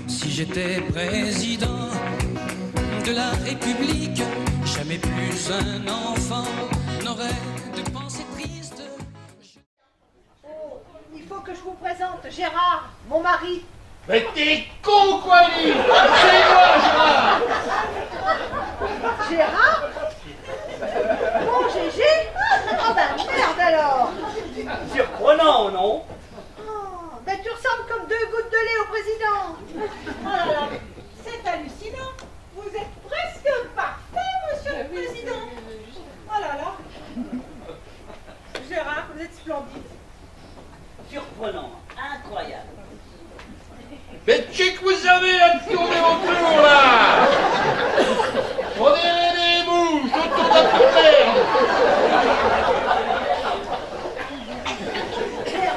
Si j'étais président de la République, jamais plus un enfant n'aurait de pensée triste. Oh, il faut que je vous présente Gérard, mon mari. Mais t'es con quoi, lui? C'est moi, Gérard! Gérard? Mon Gégé? Oh ben merde alors! Surprenant, non? Oh, ben tu ressembles comme 2 gouttes de lait au président! Oh là là, c'est hallucinant. Vous êtes presque parfait, monsieur le président. Oh là là. Gérard, vous êtes splendide. Surprenant, incroyable. Mais tu sais que vous avez à tourner autour, là! On dirait des mouches autour de la poubelle!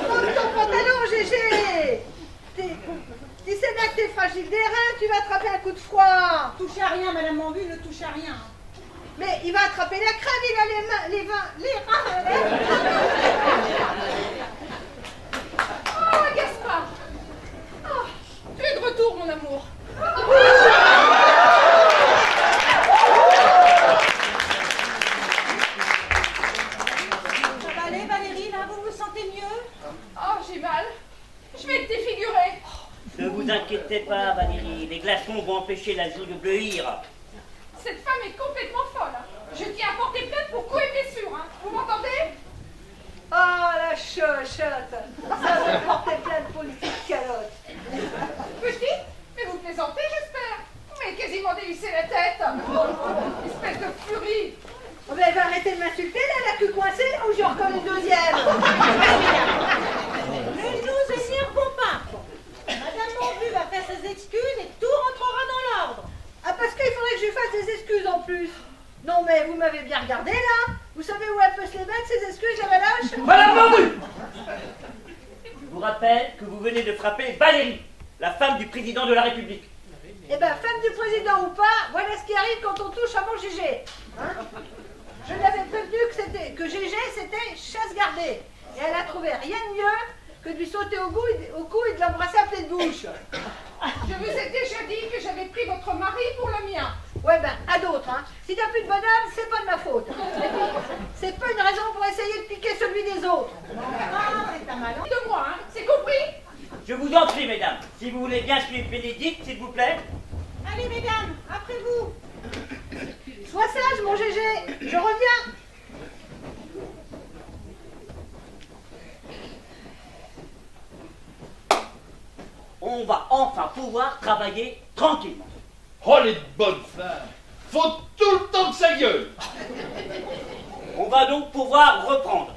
Remonte ton pantalon, Gégé! Tu sais bien que t'es fragile des reins, tu vas attraper un coup de froid! Touchez à rien, madame Monvue, ne touche à rien. Mais il va attraper la crève, il a les reins! Oh, Gaspard! Oh, tu es de retour, mon amour. Ça va aller, Valérie, là, vous vous sentez mieux? Oh, j'ai mal. Je vais te défigurer. Ne vous inquiétez pas, Valérie, les glaçons vont empêcher la joue de bleuir. Cette femme est complètement folle. Je tiens à porter plainte pour coups et blessures. Hein. Vous m'entendez? Oh la chochotte! Ça va porter plainte pour une petite calotte! Petite? Mais vous plaisantez, j'espère. Vous m'avez quasiment dévissé la tête. Espèce de furie. Oh ben, elle va arrêter de m'insulter, là, la queue coincée, là, ou j'ai encore une deuxième? Ne nous énervons pas. Madame Monvue va faire ses excuses et tout rentrera dans l'ordre. Ah, parce qu'il faudrait que je lui fasse des excuses en plus. Non, mais vous m'avez bien regardé, là. Vous savez où elle peut se les mettre, ces excuses, la baloche? Madame Monvue! Je vous rappelle que vous venez de frapper Valérie, la femme du président de la République. Eh ben, femme du président ou pas, voilà ce qui arrive quand on touche à mon Gégé. Hein? Je l'avais prévenu que Gégé, c'était chasse gardée. Et elle a trouvé rien de mieux que de lui sauter au cou et de l'embrasser à pleine bouche. Je vous ai déjà dit que j'avais pris votre mari pour le mien. Ouais, ben, à d'autres, hein. Si t'as plus de bonhomme, c'est pas de ma faute. C'est pas une raison pour essayer de piquer celui des autres. Ah, c'est un malin. De moi, hein. C'est compris? Je vous en prie, mesdames, si vous voulez bien suivre Bénédicte, s'il vous plaît. Allez, mesdames, après vous. Sois sage, mon Gégé, je reviens. On va enfin pouvoir travailler tranquillement. Oh, les bonnes femmes! Faut tout le temps que ça gueule! On va donc pouvoir reprendre.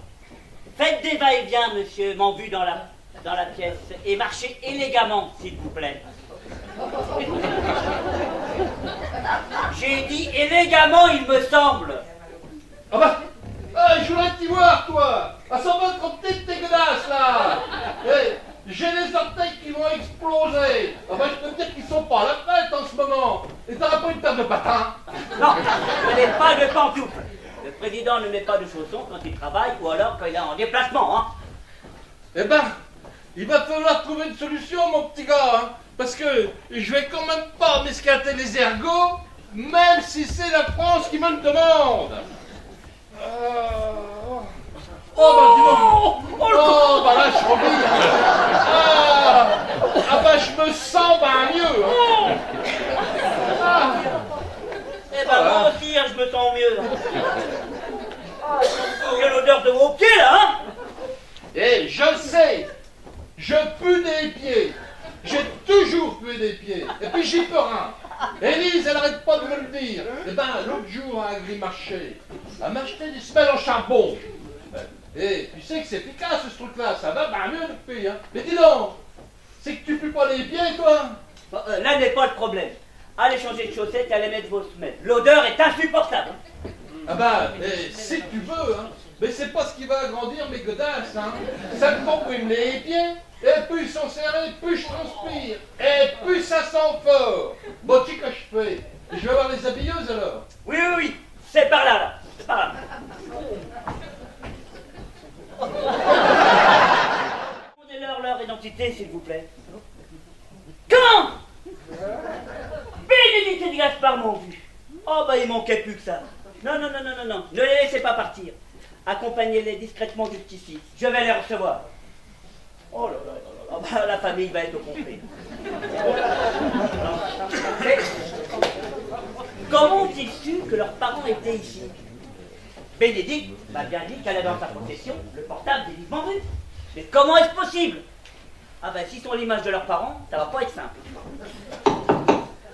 Faites des va-et-vient, monsieur Monvue, dans la pièce, et marchez élégamment, s'il vous plaît. J'ai dit élégamment, il me semble. Ah bah! Ah, je voudrais t'y voir, toi! À 120 contre tes godasses, là! J'ai les orteils qui vont exploser! Ah bah, je peux te dire qu'ils sont pas à la fête en ce moment! Et t'auras pas une paire de patins? Non, je n'ai pas de pantoufles. Le président ne met pas de chaussons quand il travaille ou alors quand il est en déplacement, hein. Eh ben, il va falloir trouver une solution, mon petit gars, hein, parce que je vais quand même pas m'escater les ergots, même si c'est la France qui me le demande. Oh, bah dis donc. Oh, bah là, je revis. Ah, bah je me sens mieux. Hein. Eh ben moi aussi, hein, je me sens mieux. Il y a l'odeur de vos pieds, là, hein. Eh, je sais, je pue des pieds. J'ai toujours pué des pieds. Et puis j'y peux rien. Élise, elle arrête pas de me le dire. Eh ben, l'autre jour, à Agrimarché, elle m'a acheté des semelles en charbon. Et tu sais que c'est efficace, ce truc-là. Ça va mieux depuis, hein. Mais dis donc, c'est que tu pues pas les pieds, toi? Bon, là n'est pas le problème. Allez changer de chaussettes et allez mettre vos semelles. L'odeur est insupportable. Ah bah, si tu veux, hein. Mais c'est pas ce qui va agrandir mes godasses, hein. Ça me comprime les pieds, et plus ils sont serrés, plus je transpire, et plus ça sent fort. Bon, tu sais que je fais? Je vais voir les habilleuses alors. Oui, oui, oui. C'est par là, là. C'est par là. Donnez-leur leur identité, s'il vous plaît. Gaspard m'ont vu. Oh, bah, il manquait plus que ça. Non, non, non, non, non, non. Ne les laissez pas partir. Accompagnez-les discrètement jusqu'ici. Je vais les recevoir. Oh là là là là. Oh, bah, la famille va être au complet. Mais comment ont-ils su que leurs parents étaient ici? Bénédicte m'a bien dit qu'elle avait dans sa possession le portable des vivement vus. Mais comment est-ce possible? Ah ben, s'ils sont à l'image de leurs parents, ça va pas être simple.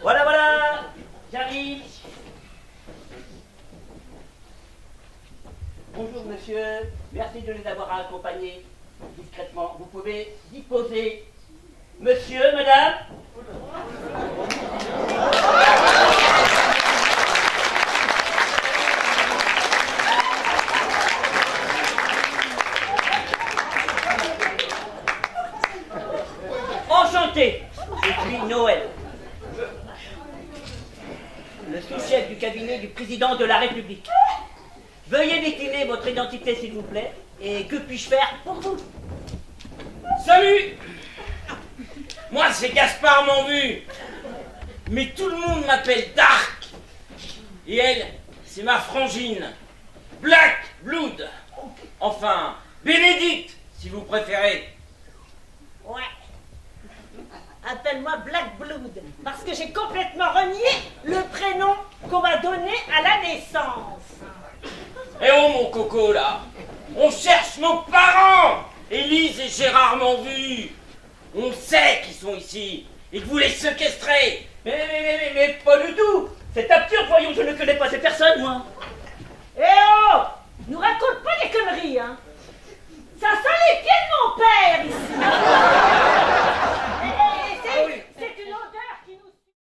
Voilà, voilà, j'arrive. Bonjour monsieur, merci de les avoir accompagnés discrètement. Vous pouvez y poser. Monsieur, madame. Enchanté, je suis Noël, le sous-chef du cabinet du président de la République. Veuillez décliner votre identité s'il vous plaît, et que puis-je faire pour vous? Salut! Moi c'est Gaspard Monvu, mais tout le monde m'appelle Dark. Et elle, c'est ma frangine, Black Blood. Enfin, Bénédicte, si vous préférez. Ouais. Appelle-moi Black Blood, parce que j'ai complètement renié le prénom qu'on m'a donné à la naissance. Eh oh mon coco là, on cherche nos parents, Élise et Gérard Monvu. On sait qu'ils sont ici et que vous les séquestrez. Mais pas du tout. C'est absurde, voyons, je ne connais pas ces personnes, moi. Eh oh! Nous raconte pas des conneries, hein. Ça sent les pieds de mon père, ici.